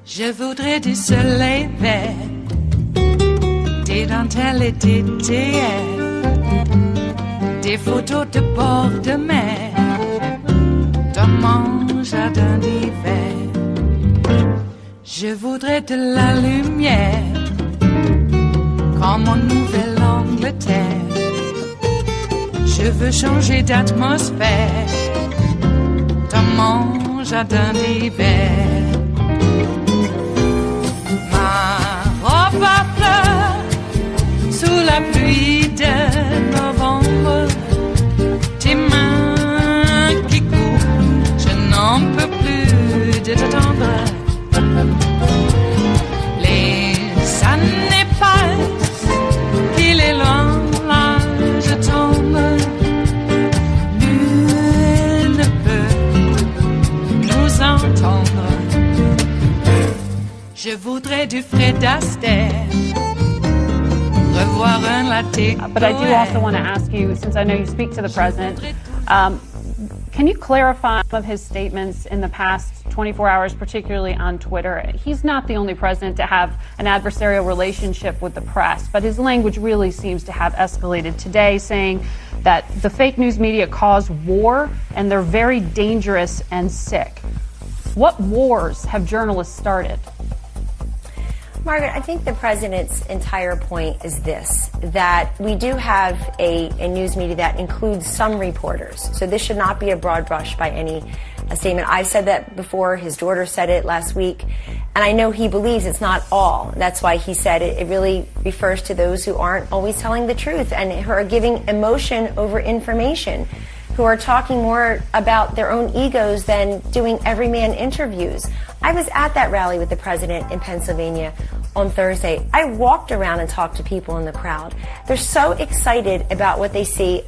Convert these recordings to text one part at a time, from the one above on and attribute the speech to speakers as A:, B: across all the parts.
A: Je voudrais du soleil vert, des dentelles et des théères, des photos de bord de mer, dans mon jardin d'hiver. Je voudrais de la lumière, comme en Nouvelle-Angleterre. Je veux changer d'atmosphère, dans mon jardin d'hiver. Ma fleur sous la pluie de novembre, tes mains qui courent, je n'en peux plus de t'attendre. Les années passent, il est loin, là je tombe. Nul ne peut nous entendre. Je voudrais du Fred Astaire, revoir un latte.
B: But I do also want to ask you, since I know you speak to the president, can you clarify some of his statements in the past 24 hours, particularly on Twitter? He's not the only president to have an adversarial relationship with the press, but his language really seems to have escalated today, saying that the fake news media cause war and they're very dangerous and sick. What wars have journalists started?
C: Margaret, I think the president's entire point is this, that we do have a news media that includes some reporters. So this should not be a broad brush by any statement. I've said that before. His daughter said it last week. And I know he believes it's not all. That's why he said it. It really refers to those who aren't always telling the truth and who are giving emotion over information, who are talking more about their own egos than doing everyman interviews. I was at that rally with the president in Pennsylvania on Thursday. I walked around and talked to people in the crowd. They're so excited about what they see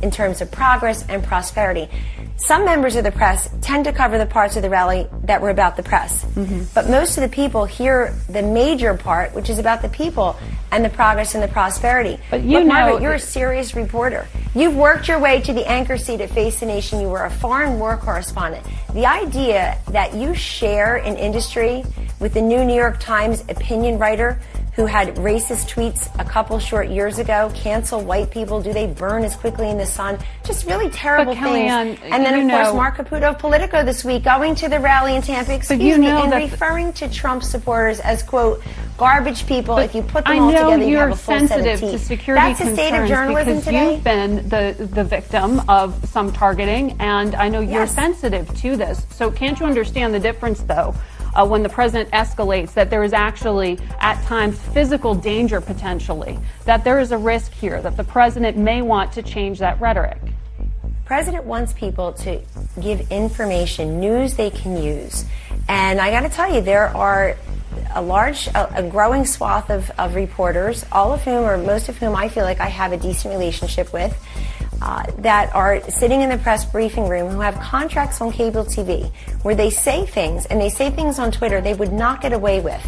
C: in terms of progress and prosperity. Some members of the press tend to cover the parts of the rally that were about the press. Mm-hmm. But most of the people hear the major part, which is about the people and the progress and the prosperity. But you know, Margaret, you're a serious reporter. You've worked your way to the anchor seat at Face the Nation. You were a foreign war correspondent. The idea that you share an industry with the New York Times opinion writer who had racist tweets a couple short years ago, cancel white people, do they burn as quickly in the sun? Just really terrible things. And then, of course, Mark Caputo of Politico this week going to the rally in Tampa, and referring to Trump supporters as, quote, garbage people. If you put them all together, you have a full set of teeth.
B: I know you're sensitive to security concerns. That's the state of journalism today. You've been the victim of some targeting, and I know you're sensitive to this. So can't you understand the difference, though, when the president escalates, that there is actually, at times, physical danger potentially, that there is a risk here, that the president may want to change that rhetoric?
C: The president wants people to give information, news they can use. And I got to tell you, there are a growing swath of reporters, all of whom, or most of whom I feel like I have a decent relationship with, that are sitting in the press briefing room who have contracts on cable TV where they say things, and they say things on Twitter they would not get away with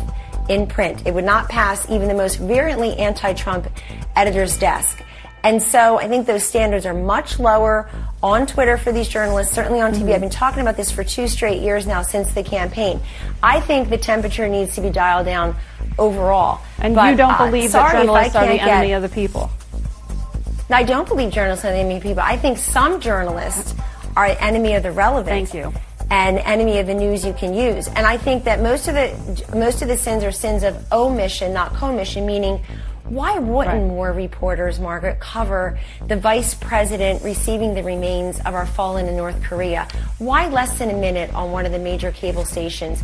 C: in print. It would not pass even the most virulently anti-Trump editor's desk. And so I think those standards are much lower on Twitter for these journalists, certainly on TV. I've been talking about this for 2 straight years now since the campaign. I think the temperature needs to be dialed down overall.
B: And you don't believe that journalists are the enemy of the people?
C: I don't believe journalists are the enemy of people. I think some journalists are an enemy of the relevant.
B: Thank you.
C: And enemy of the news you can use. And I think that most of the sins are sins of omission, not commission, meaning why wouldn't more reporters, Margaret, cover the vice president receiving the remains of our fallen in North Korea? Why less than a minute on one of the major cable stations?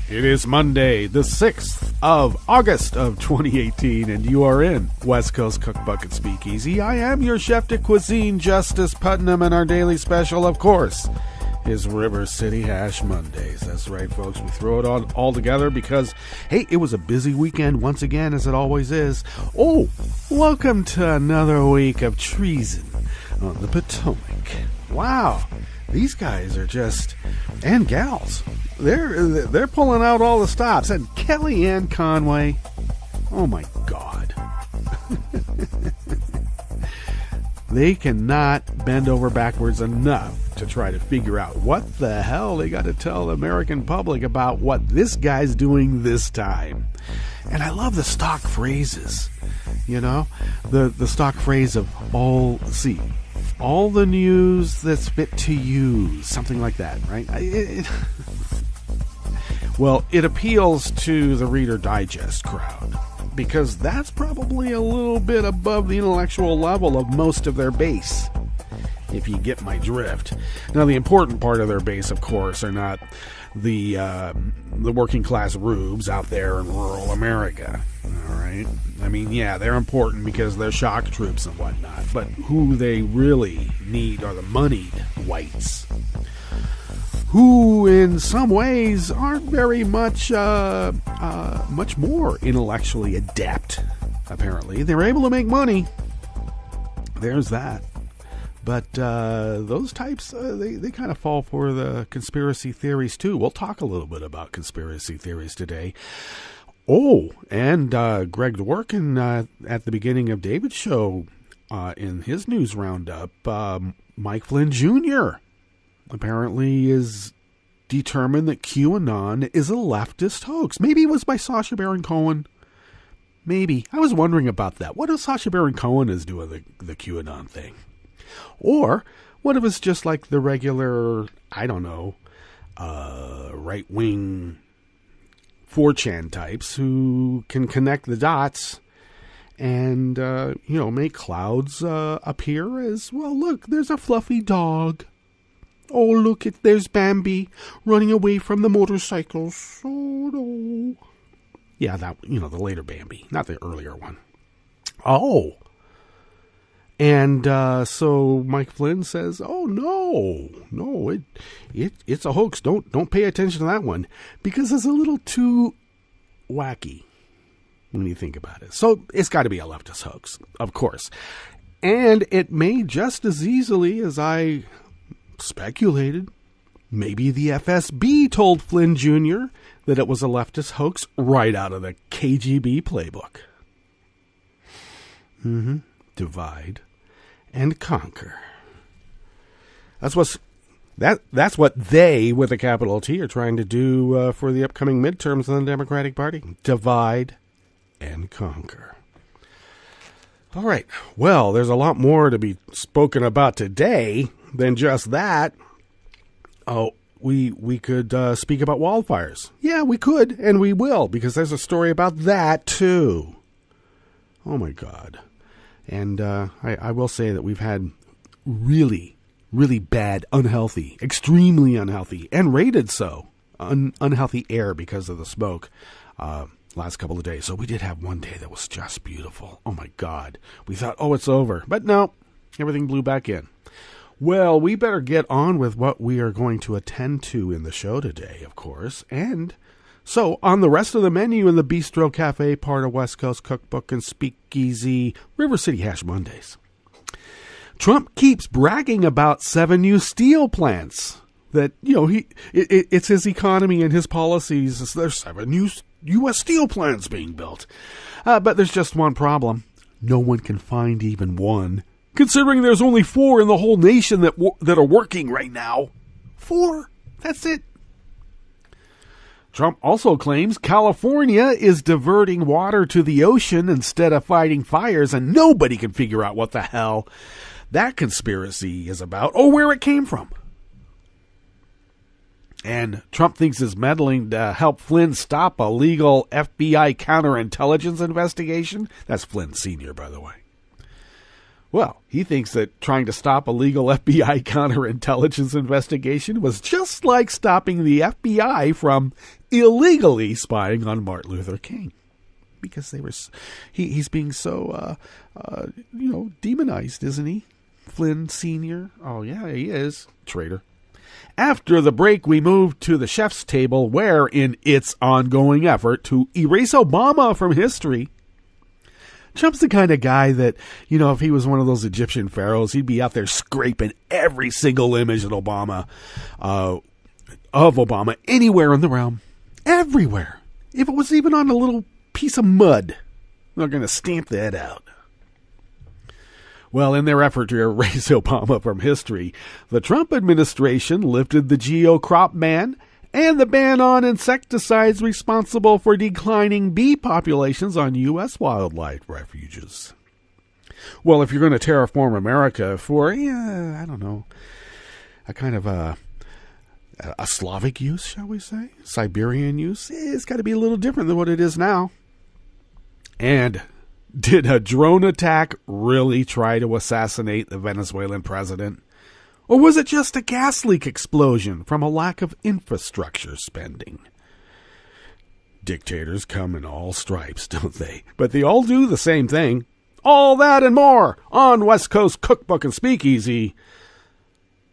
D: It is Monday, the 6th of August of 2018, and you are in West Coast Cookbook and Speakeasy. I am your chef de cuisine, Justice Putnam, and our daily special, of course, is River City Hash Mondays. That's right, folks. We throw it all together because, hey, it was a busy weekend once again, as it always is. Oh, welcome to another week of treason on the Potomac. Wow, these guys are just, and gals, they're pulling out all the stops. And Kellyanne Conway, oh my God. They cannot bend over backwards enough to try to figure out what the hell they got to tell the American public about what this guy's doing this time. And I love the stock phrases, you know, the stock phrase of all the news that's fit to use, something like that, right? Well, it appeals to the Reader Digest crowd, because that's probably a little bit above the intellectual level of most of their base, if you get my drift. Now, the important part of their base, of course, are not the working class rubes out there in rural America, all right? I mean, yeah, they're important because they're shock troops and whatnot, but who they really need are the moneyed whites, who in some ways aren't very much more intellectually adept, apparently. They're able to make money. There's that. But those types, they kind of fall for the conspiracy theories, too. We'll talk a little bit about conspiracy theories today. Oh, and Greg Dworkin, at the beginning of David's show, in his news roundup, Mike Flynn Jr., apparently is determined that QAnon is a leftist hoax. Maybe it was by Sacha Baron Cohen. Maybe. I was wondering about that. What if Sacha Baron Cohen is doing the QAnon thing? Or what if it's just like the regular, I don't know, right-wing 4chan types who can connect the dots and, make clouds appear as, well, look, there's a fluffy dog. Oh, look, there's Bambi running away from the motorcycles. Oh, no. Yeah, that, the later Bambi, not the earlier one. Oh. And so Mike Flynn says, oh, no, it's a hoax. Don't pay attention to that one because it's a little too wacky when you think about it. So it's got to be a leftist hoax, of course. And it may just as easily as I speculated, maybe the FSB told Flynn Jr. that it was a leftist hoax right out of the KGB playbook. Divide and conquer. That's what they, with a capital T, are trying to do for the upcoming midterms in the Democratic Party. Divide and conquer. All right. Well, there's a lot more to be spoken about today than just that. Oh, we could speak about wildfires. Yeah, we could, and we will, because there's a story about that, too. Oh, my God. And I will say that we've had really, really bad, unhealthy, extremely unhealthy, and rated so, unhealthy air because of the smoke last couple of days. So we did have one day that was just beautiful. Oh, my God. We thought, oh, it's over. But no, everything blew back in. Well, we better get on with what we are going to attend to in the show today, of course. And so on the rest of the menu in the Bistro Cafe, part of West Coast Cookbook and Speakeasy, River City Hash Mondays. Trump keeps bragging about 7 new steel plants. That, it's his economy and his policies. There's 7 new U.S. steel plants being built. But there's just one problem. No one can find even one. Considering there's only 4 in the whole nation that are working right now. 4. That's it. Trump also claims California is diverting water to the ocean instead of fighting fires, and nobody can figure out what the hell that conspiracy is about or where it came from. And Trump thinks his meddling to help Flynn stop a legal FBI counterintelligence investigation. That's Flynn Sr., by the way. Well, he thinks that trying to stop a legal FBI counterintelligence investigation was just like stopping the FBI from illegally spying on Martin Luther King. Because he's being so, demonized, isn't he? Flynn Sr. Oh, yeah, he is. Traitor. After the break, we move to the chef's table where, in its ongoing effort to erase Obama from history, Trump's the kind of guy that, if he was one of those Egyptian pharaohs, he'd be out there scraping every single image of Obama anywhere in the realm. Everywhere. If it was even on a little piece of mud, they're going to stamp that out. Well, in their effort to erase Obama from history, the Trump administration lifted the GO crop ban and the ban on insecticides responsible for declining bee populations on U.S. wildlife refuges. Well, if you're going to terraform America for, I don't know, a kind of a Slavic use, shall we say? Siberian use? It's got to be a little different than what it is now. And did a drone attack really try to assassinate the Venezuelan president? Or was it just a gas leak explosion from a lack of infrastructure spending? Dictators come in all stripes, don't they? But they all do the same thing. All that and more on West Coast Cookbook and Speakeasy.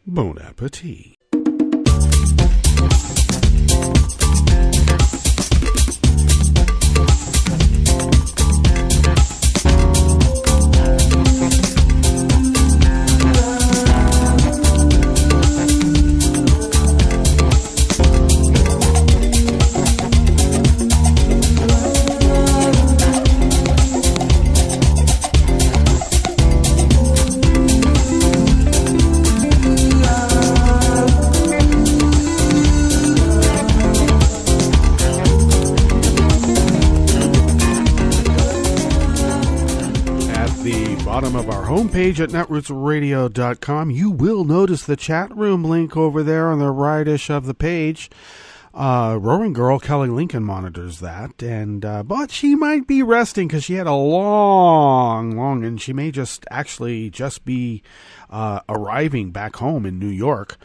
D: Bon appetit. Of our homepage at netrootsradio.com, you will notice the chat room link over there on the rightish of the page. Roaring Girl Kelly Lincoln monitors that, and but she might be resting because she had a long, and she may just be arriving back home in New York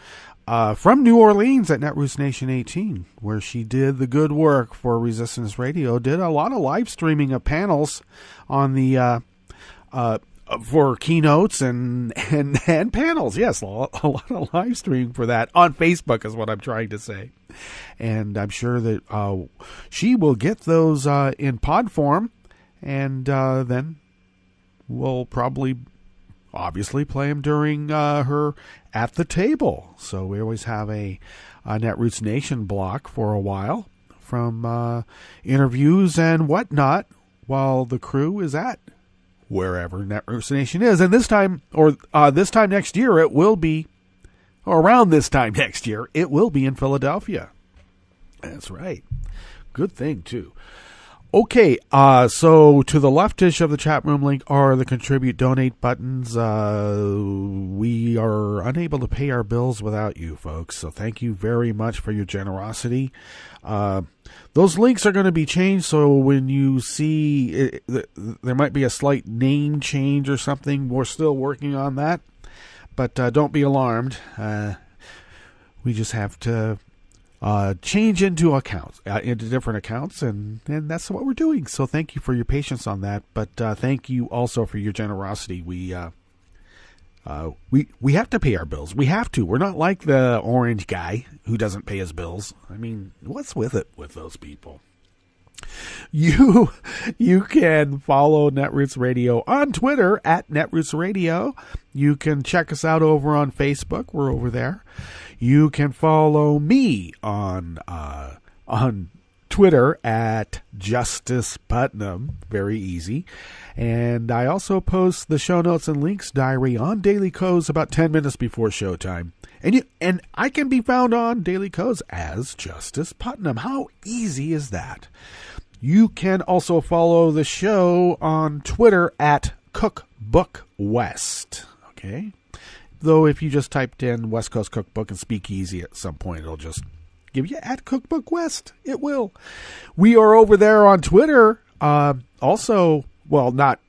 D: from New Orleans at Netroots Nation 18, where she did the good work for Resistance Radio, did a lot of live streaming of panels on the for keynotes and panels. Yes, a lot of live streaming for that on Facebook is what I'm trying to say. And I'm sure that she will get those in pod form, and then we'll probably obviously play them during her at the table. So we always have a Netroots Nation block for a while from interviews and whatnot while the crew is at wherever Netroots Nation is. And this time next year, it will be, or around this time next year, it will be in Philadelphia. That's right. Good thing, too. Okay, so to the leftish of the chat room link are the contribute donate buttons. We are unable to pay our bills without you folks, so thank you very much for your generosity. Those links are going to be changed, so when you see it, there might be a slight name change or something. We're still working on that, but don't be alarmed. We just have to change into accounts, into different accounts, and that's what we're doing. So thank you for your patience on that, but thank you also for your generosity. We have to pay our bills. We have to. We're not like the orange guy who doesn't pay his bills. I mean, what's with it with those people? You can follow Netroots Radio on Twitter at Netroots Radio. You can check us out over on Facebook. We're over there. You can follow me on Twitter at Justice Putnam. Very easy. And I also post the show notes and links diary on Daily Codes about 10 minutes before showtime. And I can be found on Daily Codes as Justice Putnam. How easy is that? You can also follow the show on Twitter at Cookbook West. Okay? Though if you just typed in West Coast Cookbook and Speakeasy at some point, it'll just give you at Cookbook West. It will. We are over there on Twitter. Also, well, not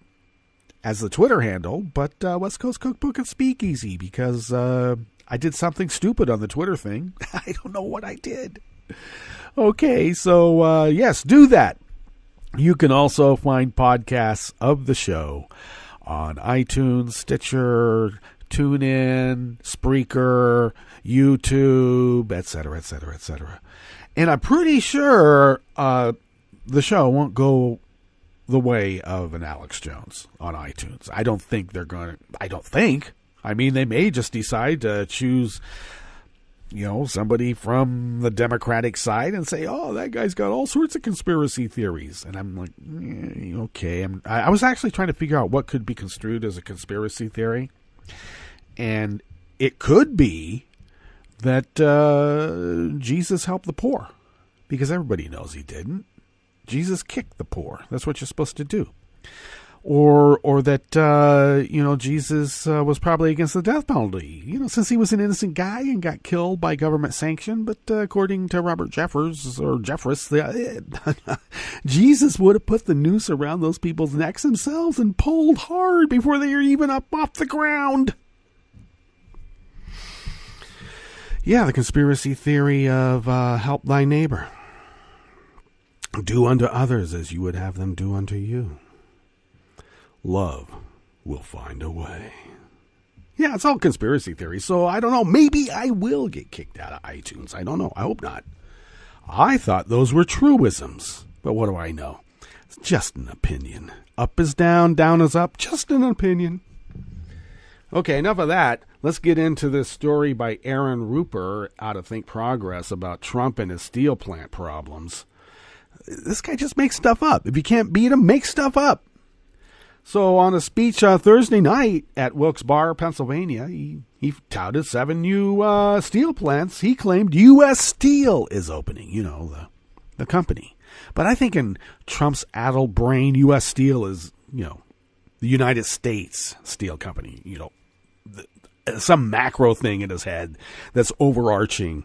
D: as the Twitter handle, but West Coast Cookbook and Speakeasy, because I did something stupid on the Twitter thing. I don't know what I did. Okay, so yes, do that. You can also find podcasts of the show on iTunes, Stitcher, TuneIn, Spreaker, YouTube, etc., etc., etc. And I'm pretty sure the show won't go the way of an Alex Jones on iTunes. I don't think they're going to. I mean, they may just decide to choose, somebody from the Democratic side and say, oh, that guy's got all sorts of conspiracy theories. And I'm like, okay. I was actually trying to figure out what could be construed as a conspiracy theory. And it could be that Jesus helped the poor, because everybody knows he didn't. Jesus kicked the poor. That's what you're supposed to do. Or that, Jesus was probably against the death penalty, since he was an innocent guy and got killed by government sanction. But according to Robert Jeffress, Jesus would have put the noose around those people's necks themselves and pulled hard before they were even up off the ground. Yeah, the conspiracy theory of help thy neighbor. Do unto others as you would have them do unto you. Love will find a way. Yeah, it's all conspiracy theory, so I don't know. Maybe I will get kicked out of iTunes. I don't know. I hope not. I thought those were truisms, but what do I know? It's just an opinion. Up is down, down is up. Just an opinion. Okay, enough of that. Let's get into this story by Aaron Ruper out of Think Progress about Trump and his steel plant problems. This guy just makes stuff up. If you can't beat him, make stuff up. So on a speech Thursday night at Wilkes Barre, Pennsylvania, he touted 7 new steel plants. He claimed U.S. Steel is opening, the company. But I think in Trump's addled brain, U.S. Steel is, the United States Steel Company, some macro thing in his head that's overarching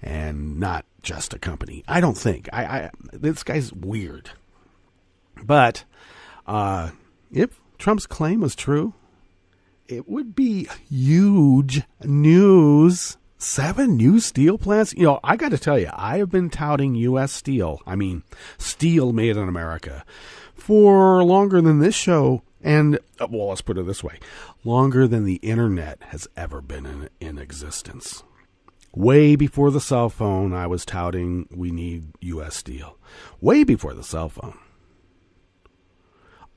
D: and not just a company. I don't think. This guy's weird. But if Trump's claim was true, it would be huge news. 7 new steel plants. I got to tell you, I have been touting U.S. Steel. I mean, steel made in America for longer than this show. And, well, let's put it this way. Longer than the internet has ever been in existence. Way before the cell phone, I was touting we need U.S. Steel. Way before the cell phone.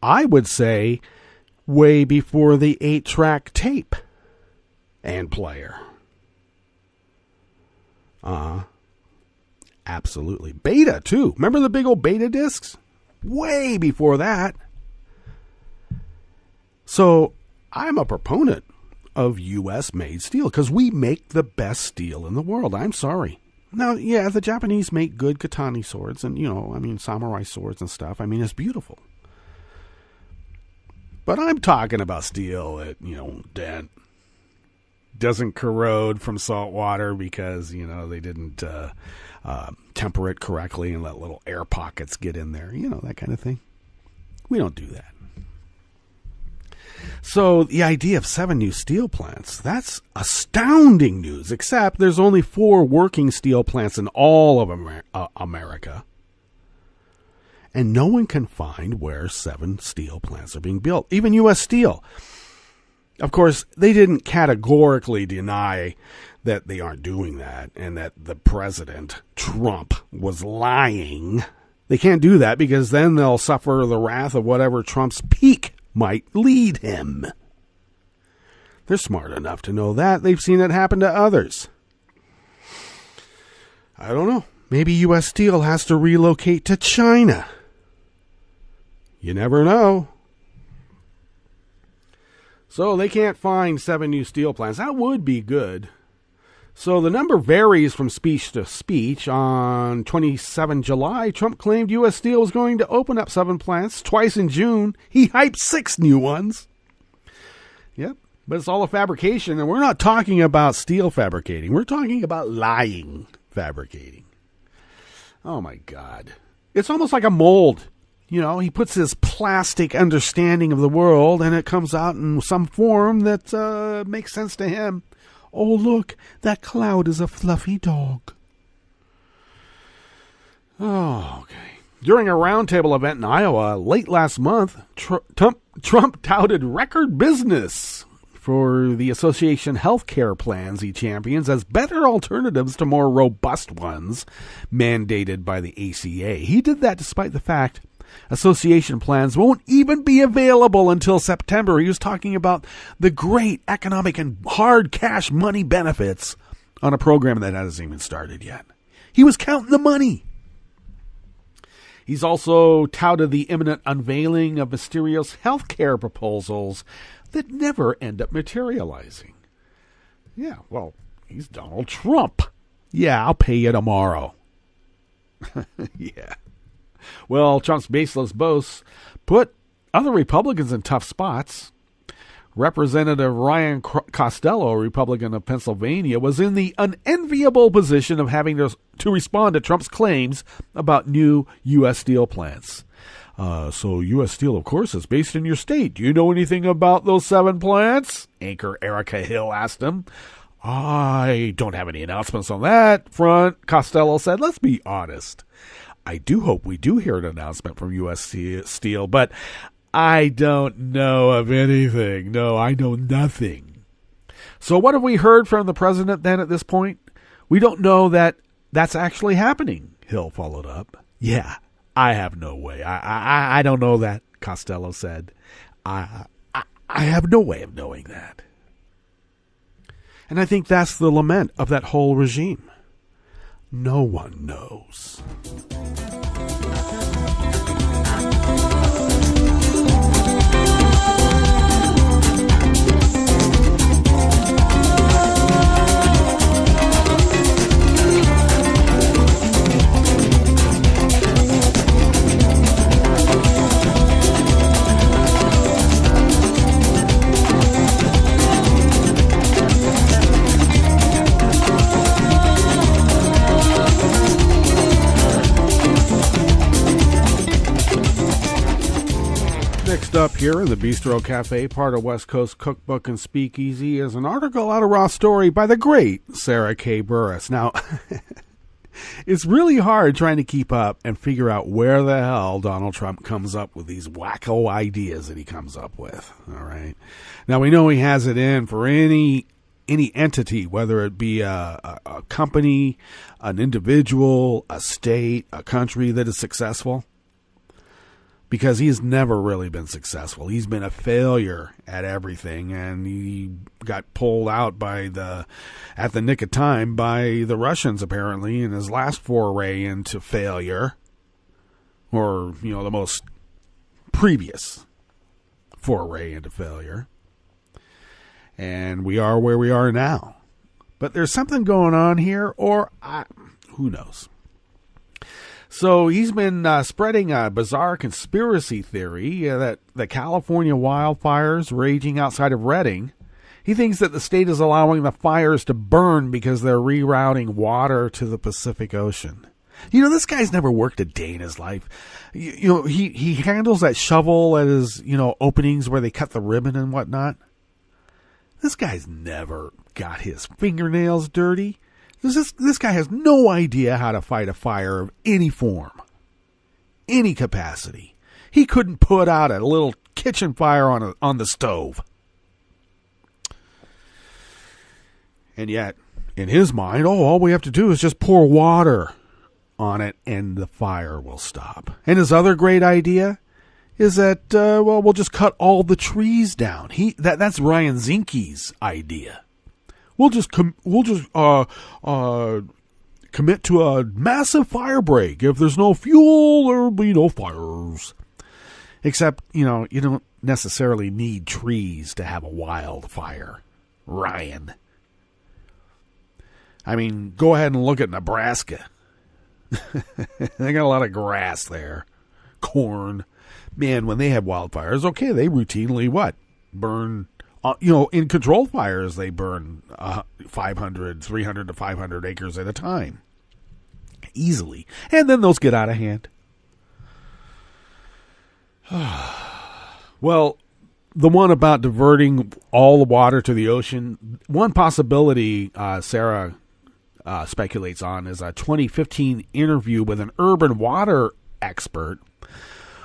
D: I would say way before the 8-track tape and player. Absolutely. Beta, too. Remember the big old beta discs? Way before that. So I'm a proponent of U.S.-made steel because we make the best steel in the world. I'm sorry. Now, yeah, the Japanese make good katana swords and, samurai swords and stuff. It's beautiful. But I'm talking about steel that, doesn't corrode from salt water because, they didn't temper it correctly and let little air pockets get in there. That kind of thing. We don't do that. So the idea of 7 new steel plants, that's astounding news, except there's only 4 working steel plants in all of America. And no one can find where 7 steel plants are being built, even U.S. Steel. Of course, they didn't categorically deny that they aren't doing that and that the president, Trump, was lying. They can't do that because then they'll suffer the wrath of whatever Trump's peak might lead him. They're smart enough to know that. They've seen it happen to others. I don't know. Maybe U.S. Steel has to relocate to China. You never know. So they can't find 7 new steel plants. That would be good. So the number varies from speech to speech. On 27 July, Trump claimed U.S. Steel was going to open up 7 plants. Twice in June, he hyped 6 new ones. Yep, but it's all a fabrication, and we're not talking about steel fabricating. We're talking about lying fabricating. Oh, my God. It's almost like a mold. He puts his plastic understanding of the world, and it comes out in some form that makes sense to him. Oh, look, that cloud is a fluffy dog. Oh, okay. During a roundtable event in Iowa late last month, Trump touted record business for the association healthcare plans he champions as better alternatives to more robust ones mandated by the ACA. He did that despite the fact association plans won't even be available until September. He was talking about the great economic and hard cash money benefits on a program that hasn't even started yet. He was counting the money. He's also touted the imminent unveiling of mysterious healthcare proposals that never end up materializing. Yeah, well, he's Donald Trump. Yeah, I'll pay you tomorrow. Yeah. Well, Trump's baseless boasts put other Republicans in tough spots. Representative Ryan Costello, a Republican of Pennsylvania, was in the unenviable position of having to respond to Trump's claims about new U.S. steel plants. So U.S. Steel, of course, is based in your state. Do you know anything about those 7 plants? Anchor Erica Hill asked him. I don't have any announcements on that front, Costello said. Let's be honest. I do hope we do hear an announcement from U.S. Steel, but I don't know of anything. No, I know nothing. So what have we heard from the president then at this point? We don't know that that's actually happening, Hill followed up. Yeah, I have no way. I don't know that, Costello said. I have no way of knowing that. And I think that's the lament of that whole regime. No one knows. Next up here in the Bistro Cafe, part of West Coast Cookbook and Speakeasy, is an article out of Raw Story by the great Sarah K. Burris. Now, it's really hard trying to keep up and figure out where the hell Donald Trump comes up with these wacko ideas that he comes up with. All right. Now, we know he has it in for any entity, whether it be a company, an individual, a state, a country that is successful. Because he's never really been successful. He's been a failure at everything, and he got pulled out at the nick of time by the Russians, apparently, in his last foray into failure, or, the most previous foray into failure. And we are where we are now. But there's something going on here, or who knows? So he's been spreading a bizarre conspiracy theory that the California wildfires raging outside of Redding, he thinks that the state is allowing the fires to burn because they're rerouting water to the Pacific Ocean. This guy's never worked a day in his life. He handles that shovel at his, openings where they cut the ribbon and whatnot. This guy's never got his fingernails dirty. This guy has no idea how to fight a fire of any form, any capacity. He couldn't put out a little kitchen fire on the stove. And yet, in his mind, all we have to do is just pour water on it and the fire will stop. And his other great idea is that, we'll just cut all the trees down. That's Ryan Zinke's idea. We'll just commit to a massive fire break. If there's no fuel, there'll be no fires. Except, you don't necessarily need trees to have a wildfire, Ryan. I mean, go ahead and look at Nebraska. They got a lot of grass there. Corn. Man, when they have wildfires, okay, they routinely burn... in controlled fires, they burn 300 to 500 acres at a time. Easily. And then those get out of hand. Well, the one about diverting all the water to the ocean, one possibility Sarah speculates on is a 2015 interview with an urban water expert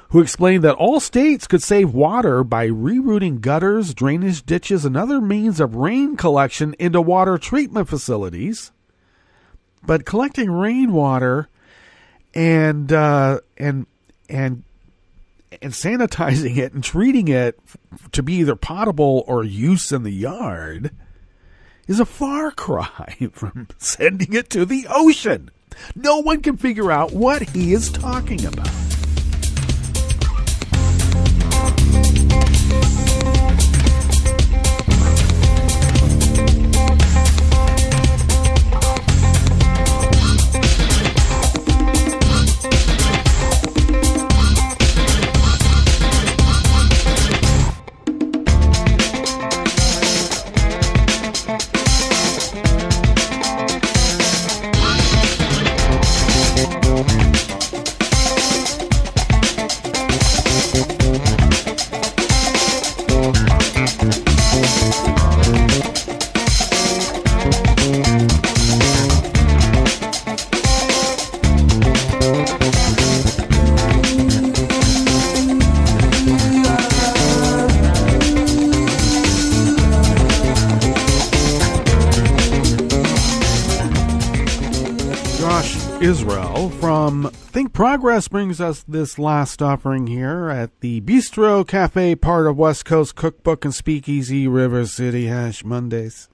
D: who explained that all states could save water by rerouting gutters, drainage ditches, and other means of rain collection into water treatment facilities. But collecting rainwater and sanitizing it and treating it to be either potable or use in the yard is a far cry from sending it to the ocean. No one can figure out what he is talking about. Israel from Think Progress brings us this last offering here at the Bistro Cafe, part of West Coast Cookbook and Speakeasy, River City Hash Mondays.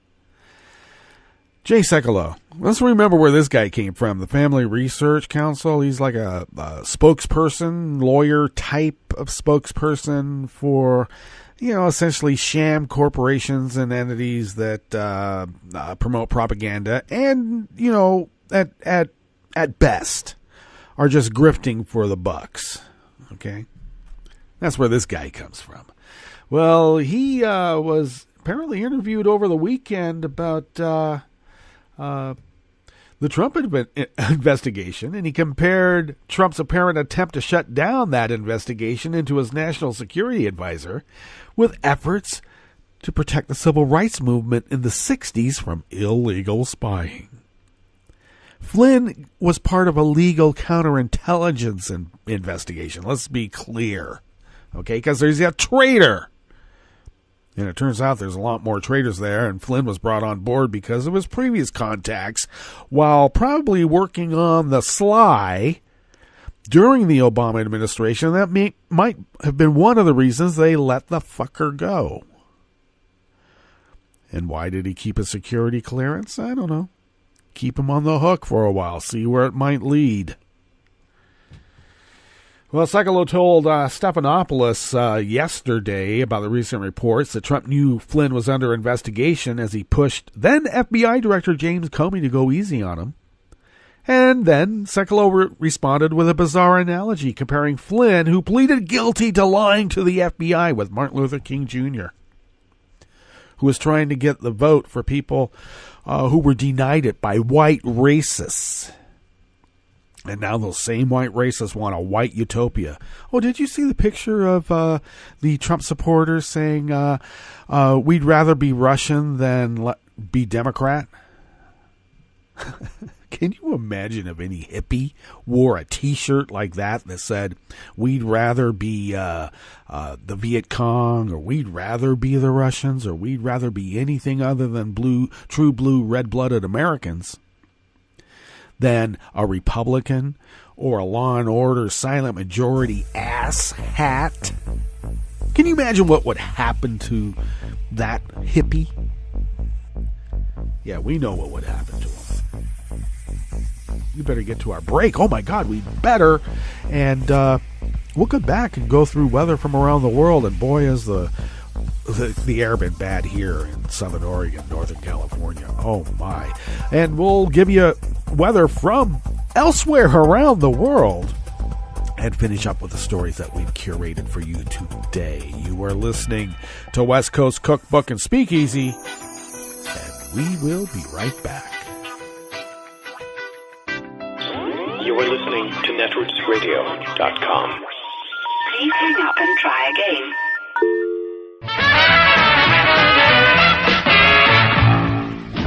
D: Jay Sekulow. Let's remember where this guy came from. The Family Research Council. He's like a spokesperson, lawyer type of spokesperson for, essentially sham corporations and entities that promote propaganda and, at best, are just grifting for the bucks. Okay? That's where this guy comes from. Well, he was apparently interviewed over the weekend about the Trump investigation, and he compared Trump's apparent attempt to shut down that investigation into his national security advisor with efforts to protect the civil rights movement in the 60s from illegal spying. Flynn was part of a legal counterintelligence investigation. Let's be clear, okay? Because there's a traitor. And it turns out there's a lot more traitors there, and Flynn was brought on board because of his previous contacts while probably working on the sly during the Obama administration. That might have been one of the reasons they let the fucker go. And why did he keep a security clearance? I don't know. Keep him on the hook for a while, see where it might lead. Well, Sekulow told Stephanopoulos yesterday about the recent reports that Trump knew Flynn was under investigation as he pushed then FBI Director James Comey to go easy on him. And then Sekulow responded with a bizarre analogy comparing Flynn, who pleaded guilty to lying to the FBI, with Martin Luther King Jr., who was trying to get the vote for people who were denied it by white racists. And now those same white racists want a white utopia. Oh, did you see the picture of the Trump supporters saying, we'd rather be Russian than be Democrat? Can you imagine if any hippie wore a T-shirt like that said, we'd rather be the Viet Cong, or we'd rather be the Russians, or we'd rather be anything other than true blue, red-blooded Americans than a Republican or a Law and Order silent majority ass hat? Can you imagine what would happen to that hippie? Yeah, we know what would happen to him. We better get to our break. Oh my God, we better. And we'll come back and go through weather from around the world. And boy, has the air been bad here in Southern Oregon, Northern California. Oh my. And we'll give you weather from elsewhere around the world and finish up with the stories that we've curated for you today. You are listening to West Coast Cookbook and Speakeasy, and we will be right back.
E: You are listening to netrootsradio.com.
F: Please hang up and try again.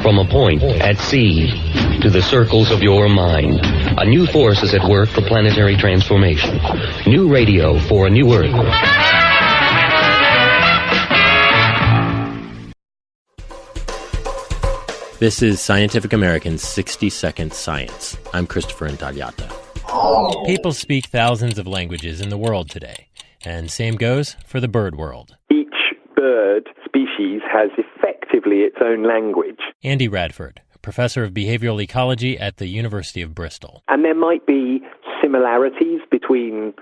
G: From a point at sea to the circles of your mind, a new force is at work for planetary transformation. New radio for a new Earth.
H: This is Scientific American's 60-Second Science. I'm Christopher Intagliata. People speak thousands of languages in the world today, and same goes for the bird world.
I: Each bird species has effectively its own language.
H: Andy Radford, professor of behavioral ecology at the University of Bristol.
I: And there might be similarities between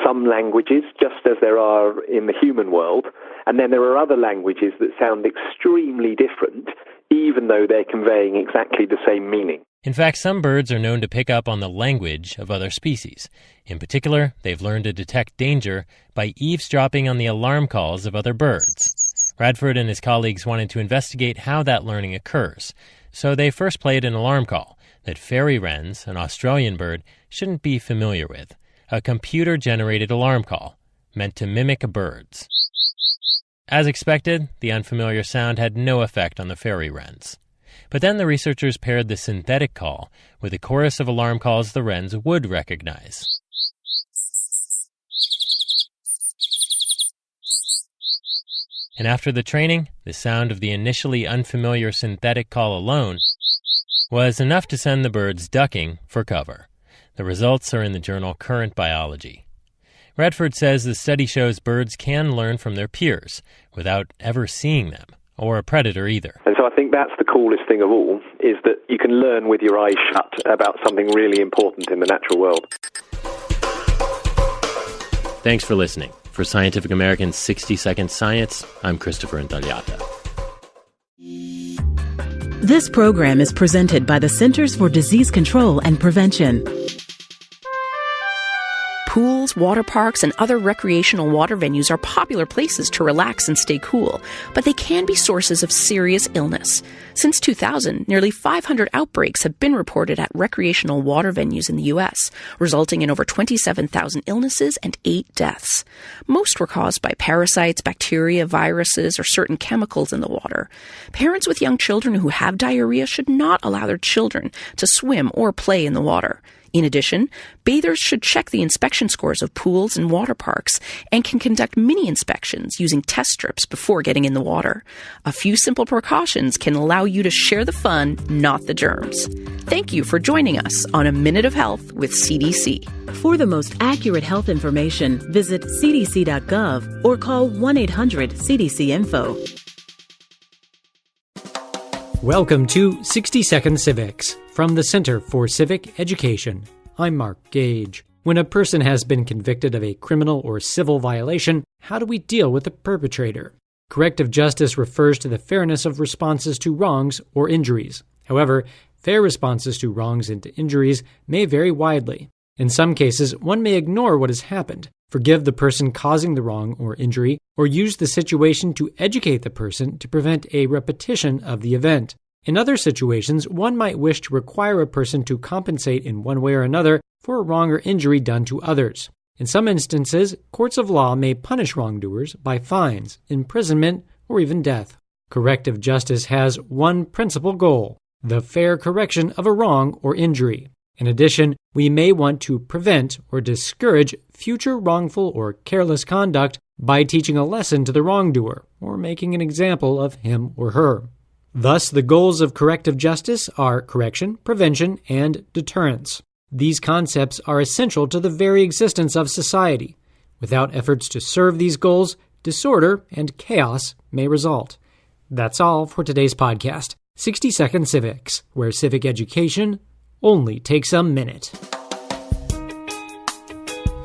I: some languages, just as there are in the human world, and then there are other languages that sound extremely different, even though they're conveying exactly the same meaning.
H: In fact, some birds are known to pick up on the language of other species. In particular, they've learned to detect danger by eavesdropping on the alarm calls of other birds. Radford and his colleagues wanted to investigate how that learning occurs, so they first played an alarm call that fairy wrens, an Australian bird, shouldn't be familiar with, a computer-generated alarm call meant to mimic birds. As expected, the unfamiliar sound had no effect on the fairy wrens. But then the researchers paired the synthetic call with a chorus of alarm calls the wrens would recognize. And after the training, the sound of the initially unfamiliar synthetic call alone was enough to send the birds ducking for cover. The results are in the journal Current Biology. Radford says the study shows birds can learn from their peers without ever seeing them, or a predator either.
I: And so I think that's the coolest thing of all, is that you can learn with your eyes shut about something really important in the natural world.
H: Thanks for listening. For Scientific American's 60-Second Science, I'm Christopher Intagliata.
J: This program is presented by the Centers for Disease Control and Prevention.
K: Pools, water parks, and other recreational water venues are popular places to relax and stay cool, but they can be sources of serious illness. Since 2000, nearly 500 outbreaks have been reported at recreational water venues in the U.S., resulting in over 27,000 illnesses and 8 deaths. Most were caused by parasites, bacteria, viruses, or certain chemicals in the water. Parents with young children who have diarrhea should not allow their children to swim or play in the water. In addition, bathers should check the inspection scores of pools and water parks and can conduct mini-inspections using test strips before getting in the water. A few simple precautions can allow you to share the fun, not the germs. Thank you for joining us on A Minute of Health with CDC.
J: For the most accurate health information, visit cdc.gov or call 1-800-CDC-INFO.
L: Welcome to 60 Second Civics from the Center for Civic Education. I'm Mark Gage. When a person has been convicted of a criminal or civil violation, how do we deal with the perpetrator? Corrective justice refers to the fairness of responses to wrongs or injuries. However, fair responses to wrongs and injuries may vary widely. In some cases, one may ignore what has happened, forgive the person causing the wrong or injury, or use the situation to educate the person to prevent a repetition of the event. In other situations, one might wish to require a person to compensate in one way or another for a wrong or injury done to others. In some instances, courts of law may punish wrongdoers by fines, imprisonment, or even death. Corrective justice has one principal goal: the fair correction of a wrong or injury. In addition, we may want to prevent or discourage future wrongful or careless conduct by teaching a lesson to the wrongdoer or making an example of him or her. Thus, the goals of corrective justice are correction, prevention, and deterrence. These concepts are essential to the very existence of society. Without efforts to serve these goals, disorder and chaos may result. That's all for today's podcast, 60 Second Civics, where civic education only takes a minute.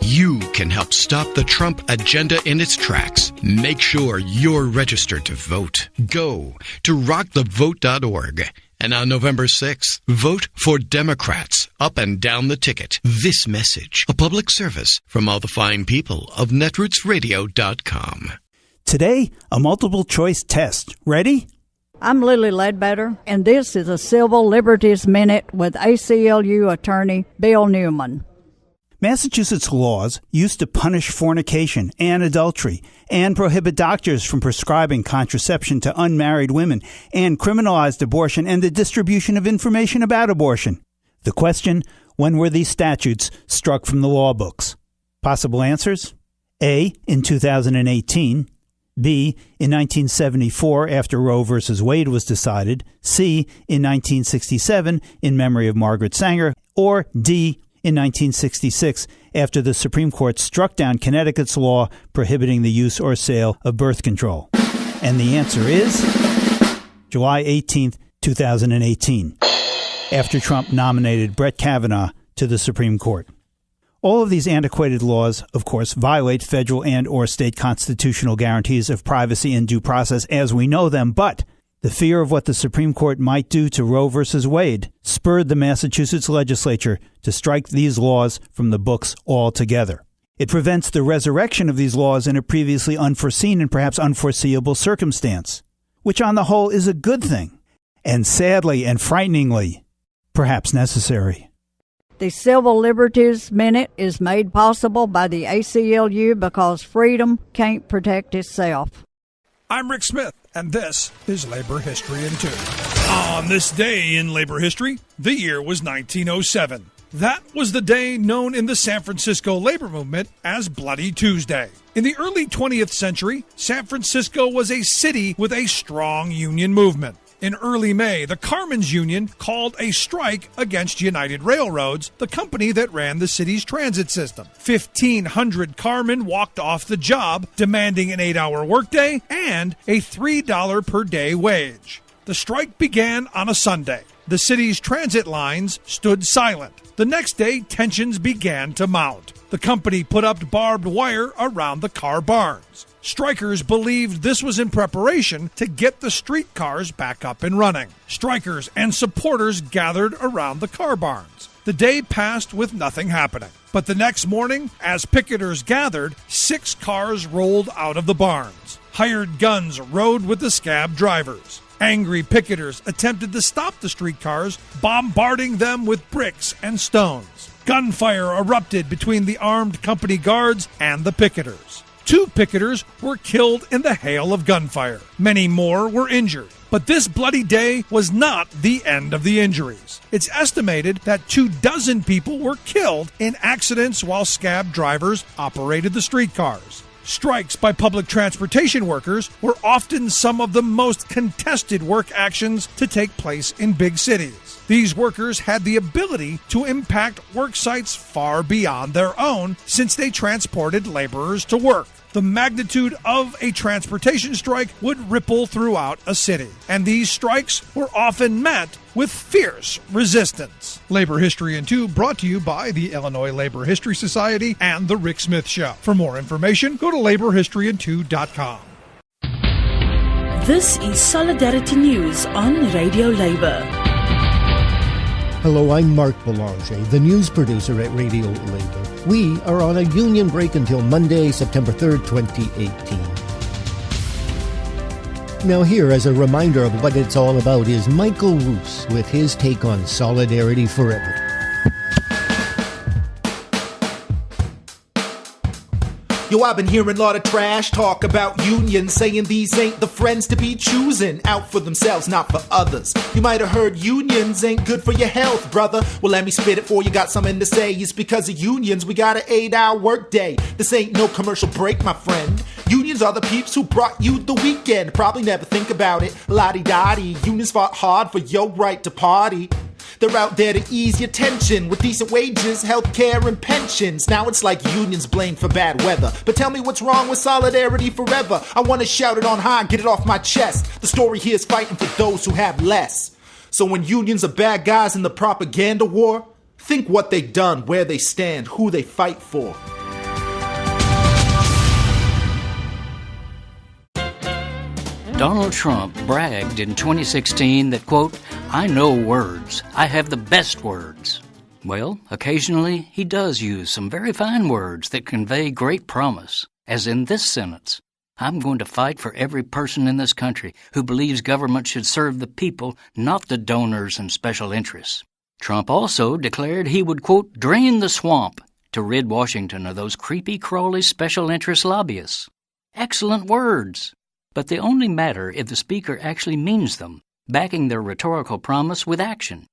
M: You can help stop the Trump agenda in its tracks. Make sure you're registered to vote. Go to rockthevote.org. And on November 6th, vote for Democrats up and down the ticket. This message, a public service from all the fine people of netrootsradio.com.
N: Today, a multiple choice test. Ready?
O: I'm Lily Ledbetter, and this is a Civil Liberties Minute with ACLU attorney Bill Newman.
N: Massachusetts laws used to punish fornication and adultery and prohibit doctors from prescribing contraception to unmarried women and criminalized abortion and the distribution of information about abortion. The question, when were these statutes struck from the law books? Possible answers? A, in 2018. B, in 1974 after Roe v. Wade was decided. C, in 1967 in memory of Margaret Sanger. Or D, in 1966 after the Supreme Court struck down Connecticut's law prohibiting the use or sale of birth control. And the answer is July 18, 2018, after Trump nominated Brett Kavanaugh to the Supreme Court. All of these antiquated laws, of course, violate federal and or state constitutional guarantees of privacy and due process as we know them, but the fear of what the Supreme Court might do to Roe v. Wade spurred the Massachusetts legislature to strike these laws from the books altogether. It prevents the resurrection of these laws in a previously unforeseen and perhaps unforeseeable circumstance, which on the whole is a good thing, and sadly and frighteningly, perhaps necessary.
O: The Civil Liberties Minute is made possible by the ACLU because freedom can't protect itself.
P: I'm Rick Smith, and this is Labor History in 2. On this day in labor history, the year was 1907. That was the day known in the San Francisco labor movement as Bloody Tuesday. In the early 20th century, San Francisco was a city with a strong union movement. In early May, the Carmen's Union called a strike against United Railroads, the company that ran the city's transit system. 1,500 carmen walked off the job, demanding an 8-hour workday and a $3 per day wage. The strike began on a Sunday. The city's transit lines stood silent. The next day, tensions began to mount. The company put up barbed wire around the car barns. Strikers believed this was in preparation to get the streetcars back up and running. Strikers and supporters gathered around the car barns. The day passed with nothing happening. But the next morning, as picketers gathered, 6 cars rolled out of the barns. Hired guns rode with the scab drivers. Angry picketers attempted to stop the streetcars, bombarding them with bricks and stones. Gunfire erupted between the armed company guards and the picketers. 2 picketers were killed in the hail of gunfire. Many more were injured. But this bloody day was not the end of the injuries. It's estimated that 24 people were killed in accidents while scab drivers operated the streetcars. Strikes by public transportation workers were often some of the most contested work actions to take place in big cities. These workers had the ability to impact work sites far beyond their own since they transported laborers to work. The magnitude of a transportation strike would ripple throughout a city, and these strikes were often met with fierce resistance. Labor History in 2 brought to you by the Illinois Labor History Society and The Rick Smith Show. For more information, go to laborhistoryin2.com.
J: This is Solidarity News on Radio Labor.
Q: Hello, I'm Mark Belanger, the news producer at Radio Labor. We are on a union break until Monday, September 3rd, 2018. Now here, as a reminder of what it's all about, is Michael Roos with his take on Solidarity Forever.
R: Yo, I've been hearing a lot of trash talk about unions, saying these ain't the friends to be choosing, out for themselves, not for others. You might have heard unions ain't good for your health, brother. Well, let me spit it for you, got something to say. It's because of unions, we got an 8-hour work day. This ain't no commercial break, my friend. Unions are the peeps who brought you the weekend. Probably never think about it, la-di-da-di. Unions fought hard for your right to party. They're out there to ease your tension with decent wages, healthcare, and pensions. Now it's like unions blamed for bad weather. But tell me what's wrong with Solidarity Forever. I want to shout it on high and get it off my chest. The story here is fighting for those who have less. So when unions are bad guys in the propaganda war, think what they've done, where they stand, who they fight for.
S: Donald Trump bragged in 2016 that, quote, "I know words. I have the best words." Well, occasionally he does use some very fine words that convey great promise, as in this sentence: "I'm going to fight for every person in this country who believes government should serve the people, not the donors and special interests." Trump also declared he would, quote, "drain the swamp," to rid Washington of those creepy, crawly special interest lobbyists. Excellent words, but they only matter if the speaker actually means them, backing their rhetorical promise with action.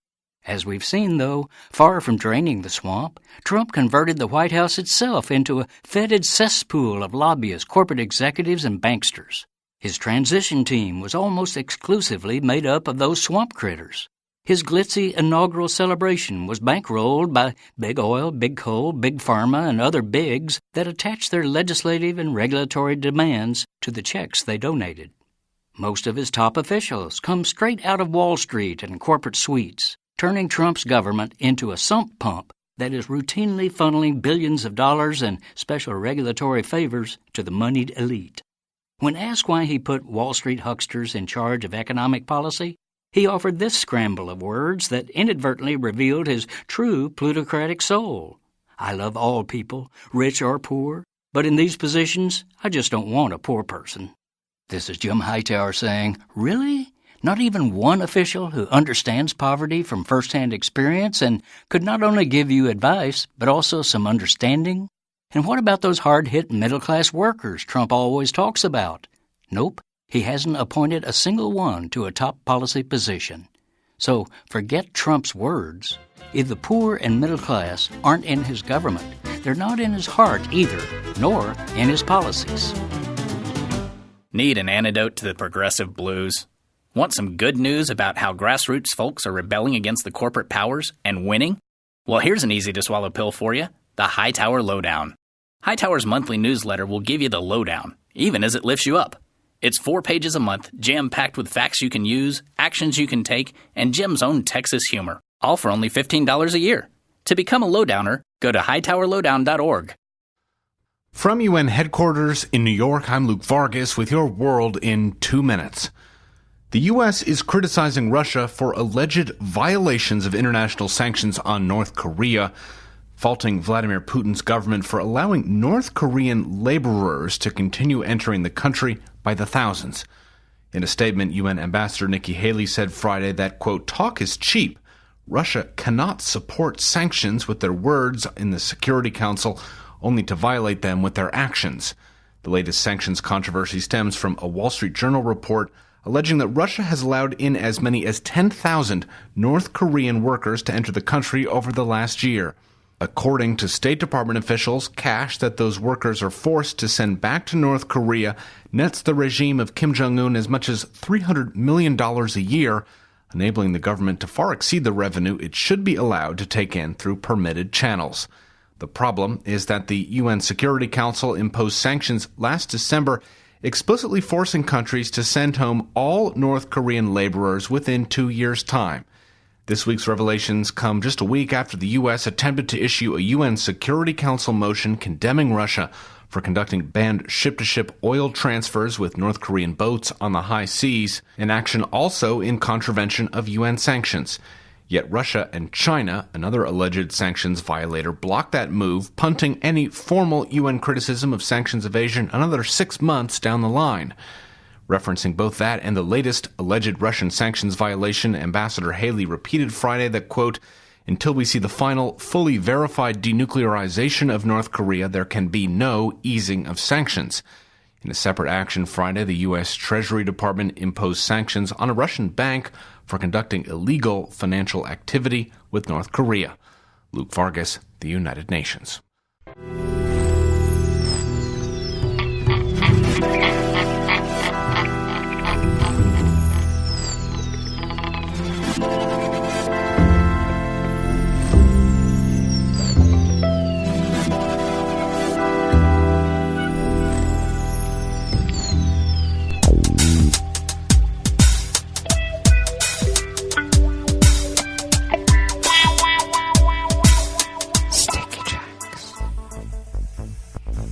S: As we've seen, though, far from draining the swamp, Trump converted the White House itself into a fetid cesspool of lobbyists, corporate executives, and banksters. His transition team was almost exclusively made up of those swamp critters. His glitzy inaugural celebration was bankrolled by big oil, big coal, big pharma, and other bigs that attached their legislative and regulatory demands to the checks they donated. Most of his top officials come straight out of Wall Street and corporate suites, turning Trump's government into a sump pump that is routinely funneling billions of dollars and special regulatory favors to the moneyed elite. When asked why he put Wall Street hucksters in charge of economic policy, he offered this scramble of words that inadvertently revealed his true plutocratic soul. I love all people, rich or poor, but in these positions, I just don't want a poor person. This is Jim Hightower saying, really? Not even one official who understands poverty from first-hand experience and could not only give you advice, but also some understanding? And what about those hard-hit middle-class workers Trump always talks about? Nope. He hasn't appointed a single one to a top policy position. So forget Trump's words. If the poor and middle class aren't in his government, they're not in his heart either, nor in his policies.
T: Need an antidote to the progressive blues? Want some good news about how grassroots folks are rebelling against the corporate powers and winning? Well, here's an easy-to-swallow pill for you, the Hightower Lowdown. Hightower's monthly newsletter will give you the lowdown, even as it lifts you up. It's 4 pages a month, jam-packed with facts you can use, actions you can take, and Jim's own Texas humor, all for only $15 a year. To become a lowdowner, go to hightowerlowdown.org.
U: From UN headquarters in New York, I'm Luke Vargas with your world in 2 minutes. The U.S. is criticizing Russia for alleged violations of international sanctions on North Korea, faulting Vladimir Putin's government for allowing North Korean laborers to continue entering the country by the thousands. In a statement, UN Ambassador Nikki Haley said Friday that, quote, talk is cheap. Russia cannot support sanctions with their words in the Security Council, only to violate them with their actions. The latest sanctions controversy stems from a Wall Street Journal report alleging that Russia has allowed in as many as 10,000 North Korean workers to enter the country over the last year. According to State Department officials, cash that those workers are forced to send back to North Korea nets the regime of Kim Jong-un as much as $300 million a year, enabling the government to far exceed the revenue it should be allowed to take in through permitted channels. The problem is that the UN Security Council imposed sanctions last December, explicitly forcing countries to send home all North Korean laborers within 2 years' time. This week's revelations come just a week after the U.S. attempted to issue a UN Security Council motion condemning Russia for conducting banned ship-to-ship oil transfers with North Korean boats on the high seas, an action also in contravention of UN sanctions. Yet Russia and China, another alleged sanctions violator, blocked that move, punting any formal UN criticism of sanctions evasion another 6 months down the line. Referencing both that and the latest alleged Russian sanctions violation, Ambassador Haley repeated Friday that, quote, until we see the final, fully verified denuclearization of North Korea, there can be no easing of sanctions. In a separate action Friday, the U.S. Treasury Department imposed sanctions on a Russian bank for conducting illegal financial activity with North Korea. Luke Vargas, The United Nations.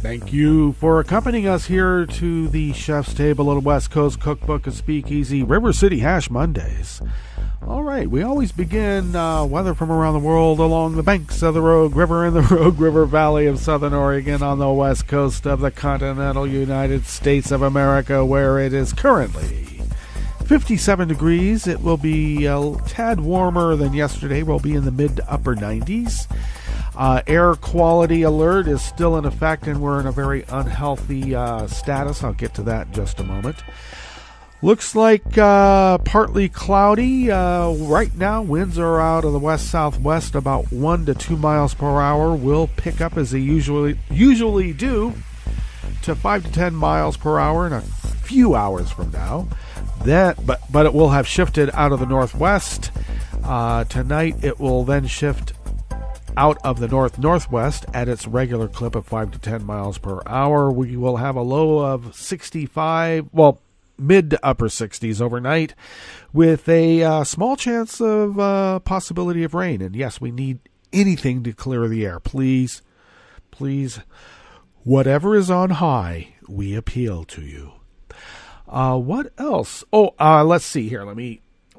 D: Thank you for accompanying us here to the Chef's Table on West Coast Cookbook of Speakeasy River City Hash Mondays. All right, we always begin weather from around the world along the banks of the Rogue River in the Rogue River Valley of Southern Oregon on the west coast of the continental United States of America, where it is currently 57 degrees. It will be a tad warmer than yesterday. We'll be in the mid to upper 90s. Air quality alert is still in effect, and we're in a very unhealthy status. I'll get to that in just a moment. Looks like partly cloudy. Right now, winds are out of the west-southwest about 1 to 2 miles per hour. Will pick up as they usually do to 5 to 10 miles per hour in a few hours from now. But it will have shifted out of the northwest. Tonight, it will then shift out of the northwest at its regular clip of 5 to 10 miles per hour. We will have a low of 65, mid to upper 60s overnight, with a small chance of possibility of rain. And yes, we need anything to clear the air. Please, whatever is on high, we appeal to you. What else? Let's see here.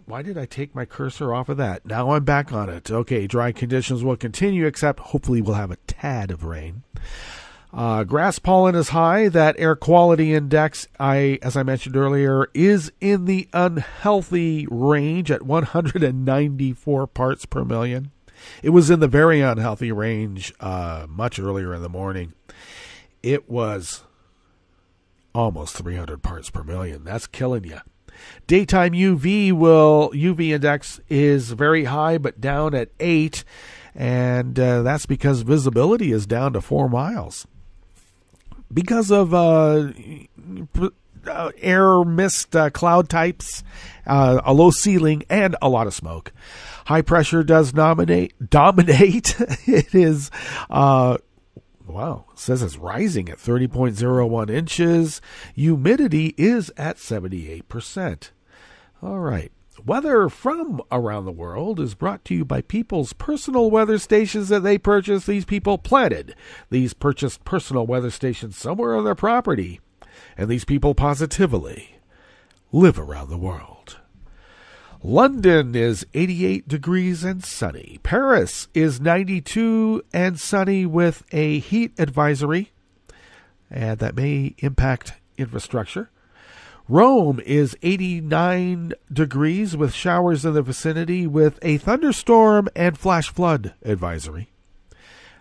D: Why did I take my cursor off of that? Now I'm back on it. Okay, dry conditions will continue, except hopefully we'll have a tad of rain. Grass pollen is high. That air quality index, as I mentioned earlier, is in the unhealthy range at 194 parts per million. It was in the very unhealthy range much earlier in the morning. It was almost 300 parts per million. That's killing you. Daytime UV index is very high, but down at 8, and that's because visibility is down to 4 miles. Because of air mist cloud types, a low ceiling, and a lot of smoke. High pressure does dominate. It is, it says it's rising at 30.01 inches. Humidity is at 78%. All right. Weather from around the world is brought to you by people's personal weather stations that they purchased. These people planted. These purchased personal weather stations somewhere on their property. And these people positively live around the world. London is 88 degrees and sunny. Paris is 92 and sunny with a heat advisory, and that may impact infrastructure. Rome is 89 degrees with showers in the vicinity with a thunderstorm and flash flood advisory.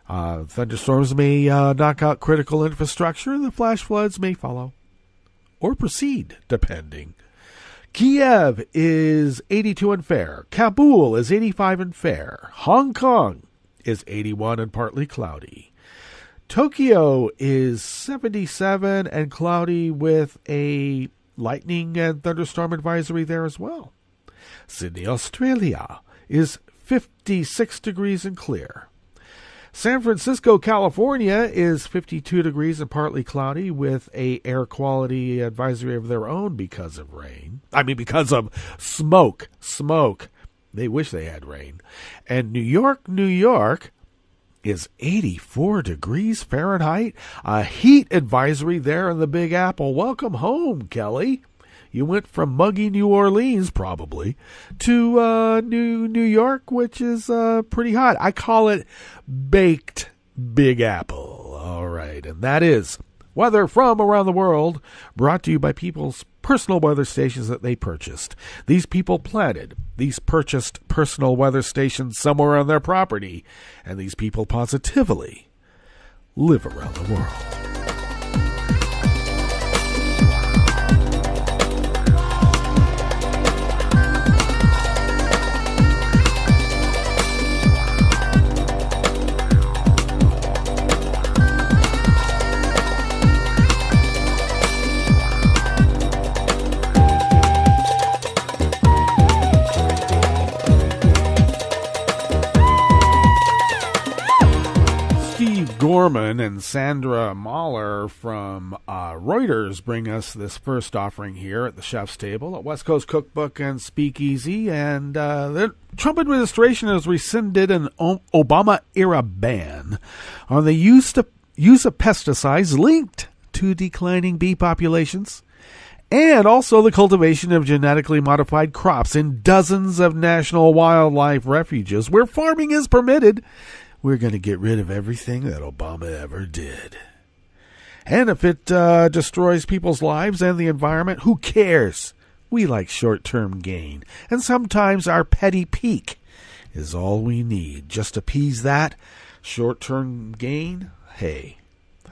D: Thunderstorms may knock out critical infrastructure. The flash floods may follow or proceed, depending. Kiev is 82 and fair. Kabul is 85 and fair. Hong Kong is 81 and partly cloudy. Tokyo is 77 and cloudy with a lightning and thunderstorm advisory there as well. Sydney, Australia is 56 degrees and clear. San Francisco, California is 52 degrees and partly cloudy with a air quality advisory of their own because of rain. Because of smoke. They wish they had rain. And New York is 84 degrees Fahrenheit. A heat advisory there in the Big Apple. Welcome home, Kelly. You went from muggy New Orleans, probably, to New York, which is pretty hot. I call it baked Big Apple. All right, and that is weather from around the world, brought to you by people's personal weather stations that they purchased. These people planted. These purchased personal weather stations somewhere on their property, and these people positively live around the world. Gorman and Sandra Mahler from Reuters bring us this first offering here at the Chef's Table at West Coast Cookbook and Speakeasy. And the Trump administration has rescinded an Obama-era ban on the use of pesticides linked to declining bee populations, and also the cultivation of genetically modified crops in dozens of national wildlife refuges where farming is permitted. We're going to get rid of everything that Obama ever did. And if it destroys people's lives and the environment, who cares? We like short-term gain. And sometimes our petty pique is all we need. Just appease that Short-term gain? Hey,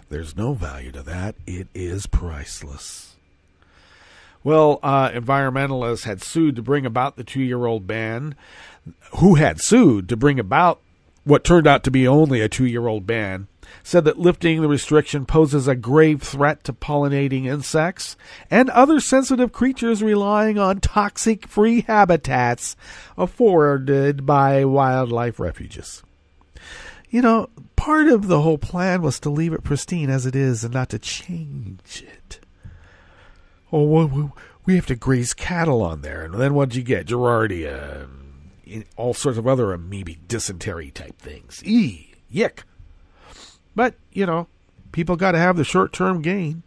D: there's no value to that. It is priceless. Well, environmentalists had sued to bring about the 2-year-old ban, who had sued to bring about what turned out to be only a 2-year-old ban, said that lifting the restriction poses a grave threat to pollinating insects and other sensitive creatures relying on toxic-free habitats afforded by wildlife refuges. You know, part of the whole plan was to leave it pristine as it is and not to change it. Oh, we have to graze cattle on there. And then what'd you get? Giardia, all sorts of other amoebic dysentery type things. Yick. But, you know, people got to have the short-term gain.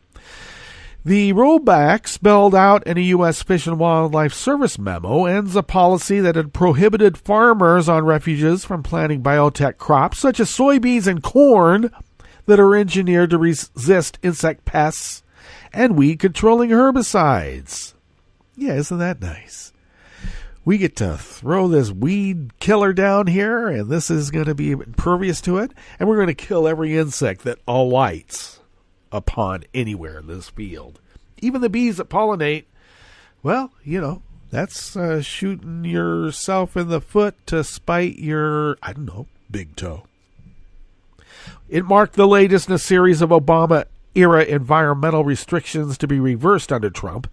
D: The rollback spelled out in a U.S. Fish and Wildlife Service memo ends a policy that had prohibited farmers on refuges from planting biotech crops such as soybeans and corn that are engineered to resist insect pests and weed-controlling herbicides. Yeah, isn't that nice? We get to throw this weed killer down here, and this is going to be impervious to it, and we're going to kill every insect that alights upon anywhere in this field. Even the bees that pollinate, well, you know, that's shooting yourself in the foot to spite your, I don't know, big toe. It marked the latest in a series of Obama-era environmental restrictions to be reversed under Trump,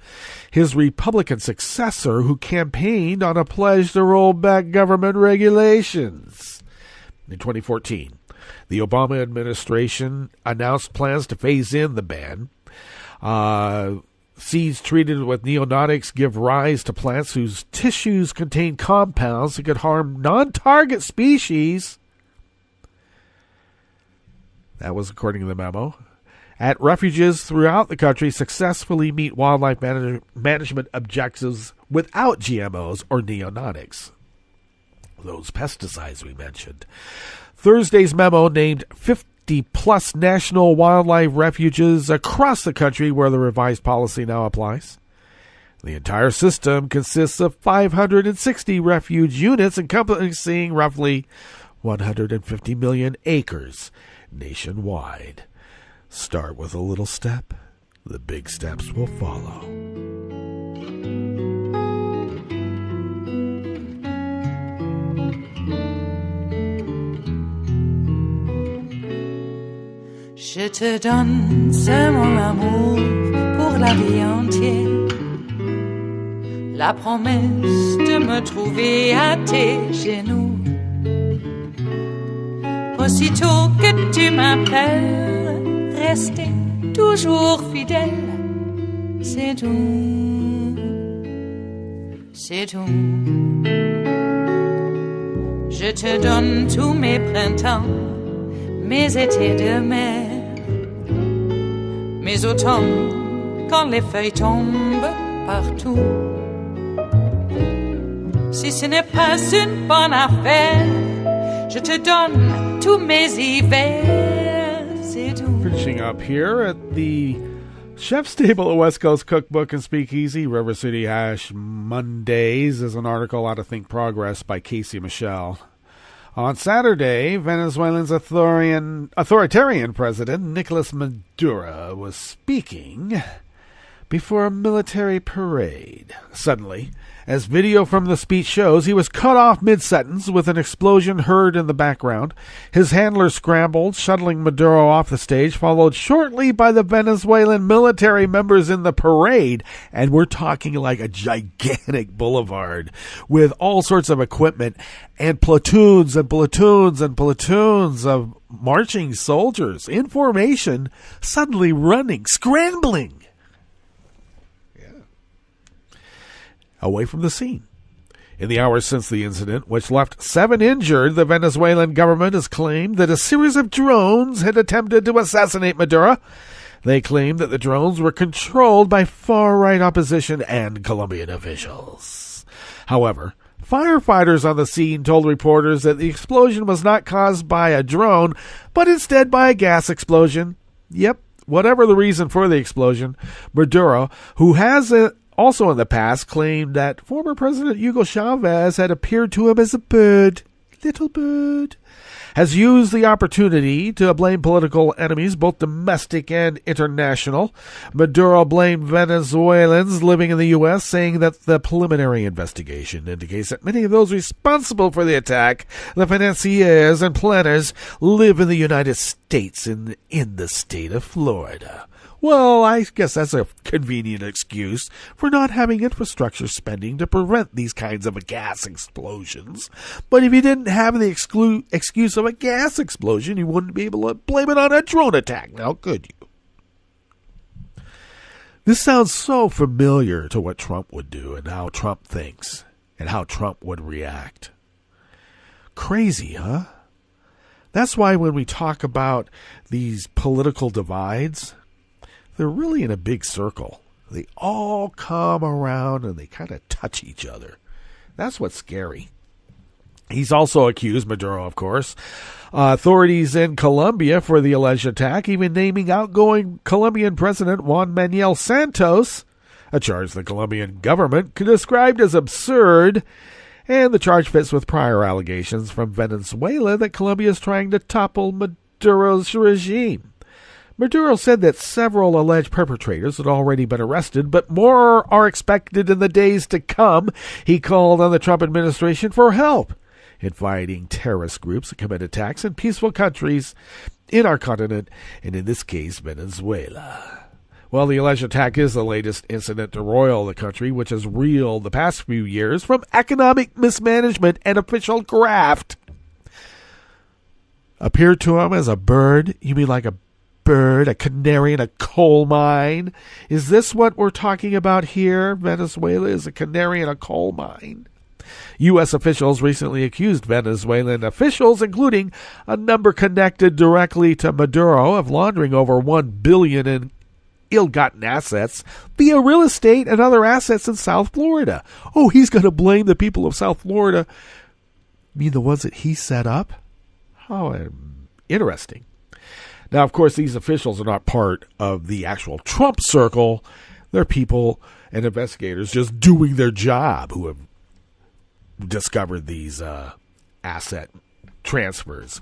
D: his Republican successor who campaigned on a pledge to roll back government regulations. In 2014, the Obama administration announced plans to phase in the ban. Seeds treated with neonatic give rise to plants whose tissues contain compounds that could harm non-target species. That was according to the memo. At refuges throughout the country successfully meet wildlife management objectives without GMOs or neonatic. Those pesticides we mentioned. Thursday's memo named 50-plus national wildlife refuges across the country where the revised policy now applies. The entire system consists of 560 refuge units encompassing roughly 150 million acres nationwide. Start with a little step. The big steps will follow.
A: Je te donne ce mon amour pour la vie entière. La promesse de me trouver à tes genoux. Aussitôt que tu m'appelles, rester toujours fidèle. C'est tout, c'est tout. Je te donne tous mes printemps, mes étés de mer. Mes automnes, quand les feuilles tombent partout. Si ce n'est pas une bonne affaire, je te donne tous mes hivers, c'est tout.
D: Finishing up here at the Chef's Table at West Coast Cookbook and Speakeasy, River City Hash Mondays, is an article out of Think Progress by Casey Michelle. On Saturday, Venezuelan's authoritarian president, Nicolas Maduro, was speaking before a military parade. Suddenly, as video from the speech shows, he was cut off mid-sentence with an explosion heard in the background. His handlers scrambled, shuttling Maduro off the stage, followed shortly by the Venezuelan military members in the parade. And we're talking like a gigantic boulevard with all sorts of equipment and platoons and platoons and platoons of marching soldiers in formation, suddenly running, scrambling away from the scene. In the hours since the incident, which left 7 injured, the Venezuelan government has claimed that a series of drones had attempted to assassinate Maduro. They claimed that the drones were controlled by far-right opposition and Colombian officials. However, firefighters on the scene told reporters that the explosion was not caused by a drone, but instead by a gas explosion. Yep, whatever the reason for the explosion, Maduro, who has also in the past claimed that former President Hugo Chavez had appeared to him as a bird, little bird, has used the opportunity to blame political enemies, both domestic and international. Maduro blamed Venezuelans living in the U.S., saying that the preliminary investigation indicates that many of those responsible for the attack, the financiers and planners, live in the United States in the state of Florida. Well, I guess that's a convenient excuse for not having infrastructure spending to prevent these kinds of gas explosions. But if you didn't have the excuse of a gas explosion, you wouldn't be able to blame it on a drone attack, now could you? This sounds so familiar to what Trump would do and how Trump thinks and how Trump would react. Crazy, huh? That's why when we talk about these political divides, they're really in a big circle. They all come around and they kind of touch each other. That's what's scary. He's also accused, Maduro, of course, authorities in Colombia for the alleged attack, even naming outgoing Colombian President Juan Manuel Santos, a charge the Colombian government described as absurd. And the charge fits with prior allegations from Venezuela that Colombia is trying to topple Maduro's regime. Maduro said that several alleged perpetrators had already been arrested, but more are expected in the days to come. He called on the Trump administration for help in fighting terrorist groups that commit attacks in peaceful countries in our continent, and in this case, Venezuela. Well, the alleged attack is the latest incident to roil the country, which has reeled the past few years from economic mismanagement and official graft. Appeared to him as a bird? You mean like a bird, a canary in a coal mine? Is this what we're talking about here? Venezuela is a canary in a coal mine. U.S. officials recently accused Venezuelan officials, including a number connected directly to Maduro, of laundering over $1 billion in ill-gotten assets via real estate and other assets in South Florida. Oh, he's going to blame the people of South Florida. You mean the ones that he set up? How interesting. Now, of course, these officials are not part of the actual Trump circle. They're people and investigators just doing their job who have discovered these asset transfers.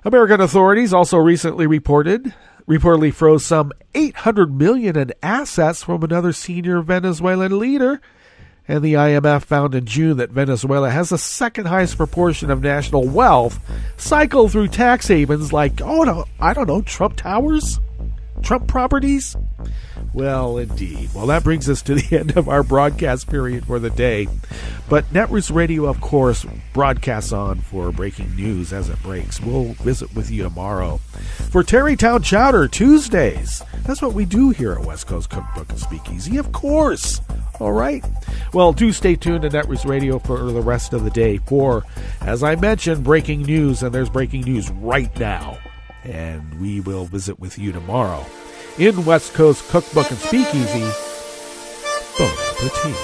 D: American authorities also recently reportedly froze some $800 million in assets from another senior Venezuelan leader. And the IMF found in June that Venezuela has the second highest proportion of national wealth cycled through tax havens like, Trump Towers? Trump properties? Well, indeed. Well, that brings us to the end of our broadcast period for the day. But Netroots Radio, of course, broadcasts on for breaking news as it breaks. We'll visit with you tomorrow for Tarrytown Chowder Tuesdays. That's what we do here at West Coast Cookbook and Speakeasy, of course. All right. Well, do stay tuned to Netroots Radio for the rest of the day for, as I mentioned, breaking news. And there's breaking news right now. And we will visit with you tomorrow in West Coast Cookbook and Speakeasy. Bon appetit.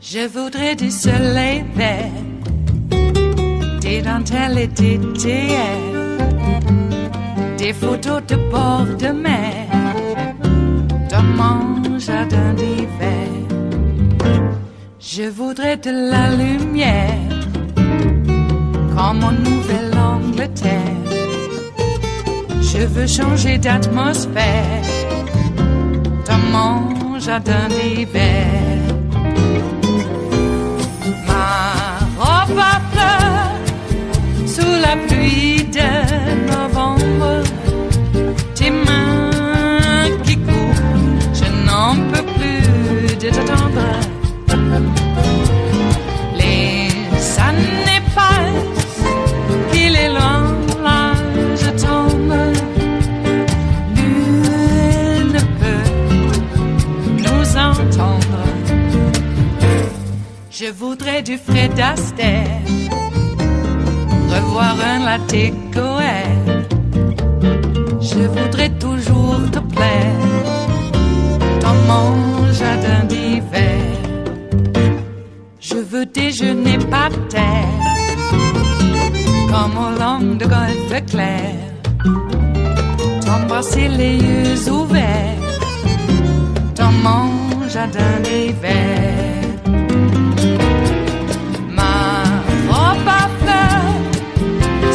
A: Je voudrais du soleil vert, des dentelles et des théières, des photos de bord de mer, dans mon jardin d'hiver. Je voudrais de la lumière, comme en Nouvelle-Angleterre. Je veux changer d'atmosphère, dans mon jardin d'hiver. Ma fleur sous la pluie de novembre, tes mains qui courent, je n'en peux plus de t'attendre. Les années passent, qu'il est loin, là je tombe. Nul ne peut nous entendre. Je voudrais du Fred Astaire, revoir un latte Goël. Je voudrais toujours te plaire dans mon jardin d'hiver. la terre, comme au long de golfe clair, ton bras sur les yeux ouverts, dans mon jardin d'hiver. Ma robe à fleurs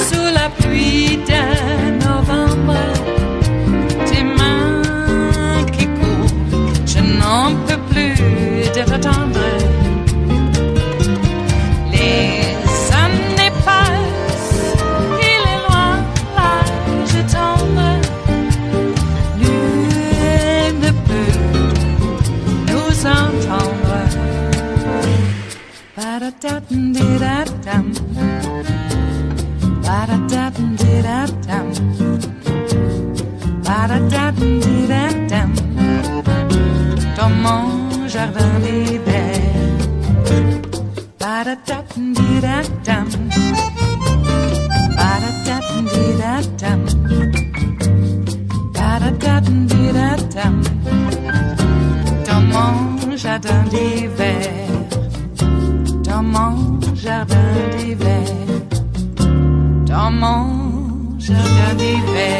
A: sous la pluie de novembre, tes mains qui courent, je n'en peux plus d'être tendre. Les années passent, il est loin l'âge tendre. Nul ne peut nous entendre. Ba-da-da-dum-di-da-dum, ba-da-da-dum-di-da-dum, ba-da-da-dum-di-da-dum, dans mon jardin d'hiver. Ba-da-da-dum-di-da-dum, ba-da-da-dum-di-da-dum, ba-da-da-dum-di-da-dum, dans mon jardin d'hiver. Dans mon jardin d'hiver, dans mon jardin d'hiver.